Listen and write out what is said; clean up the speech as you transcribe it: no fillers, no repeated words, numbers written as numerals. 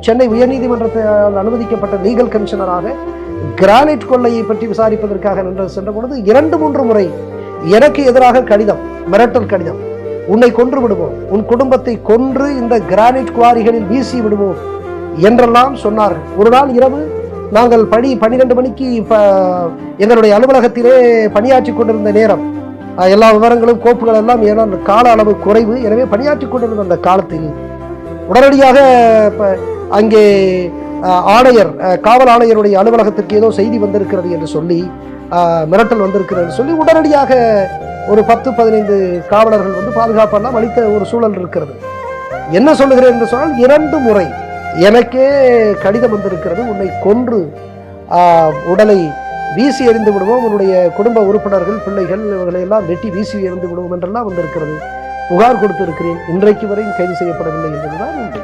சென்னை உயர்நீதிமன்றத்தால் அனுமதிக்கப்பட்ட legal கமிஷனராக granite கொள்ளையை பற்றி விசாரிப்பதற்காக சென்ற பொழுது 2-3 முறை எனக்கு எதிராக கடிதம், மிரட்டல் கடிதம், உன்னை கொன்று விடுவோம், உன் குடும்பத்தை கொன்று இந்த கிரானைட் குவாரிகளில் வீசி விடுவோம் என்றெல்லாம் சொன்னார்கள். ஒரு நாள் இரவு நாங்கள் 12 மணிக்கு எங்களுடைய அலுவலகத்திலே பணியாற்றி கொண்டிருந்த நேரம், எல்லா விவரங்களும் கோப்புகள் எல்லாம் ஏன்னா கால அளவு குறைவு, எனவே பணியாற்றி கொண்டிருந்த அந்த காலத்தில் உடனடியாக அங்கே ஆணையர், காவல் ஆணையருடைய அலுவலகத்திற்கு ஏதோ செய்தி வந்திருக்கிறது என்று சொல்லி, மிரட்டல் வந்திருக்கிறது சொல்லி உடனடியாக ஒரு 10-15 காவலர்கள் வந்து பாதுகாப்பெல்லாம் அளித்த ஒரு சூழல் இருக்கிறது. என்ன சொல்லுகிறேன் என்று சொன்னால் 2 முறை எனக்கே கடிதம் வந்திருக்கிறது, உன்னை கொன்று உடலை வீசி எறிந்து விடுவோம், உன்னுடைய குடும்ப உறுப்பினர்கள், பிள்ளைகள் இவர்களை எல்லாம் வெட்டி வீசி எறிந்து விடுவோம் என்றெல்லாம் வந்திருக்கிறது. புகார் கொடுத்திருக்கிறேன், இன்றைக்கு வரையும் கைது செய்யப்படவில்லை என்பதுதான் உண்மை.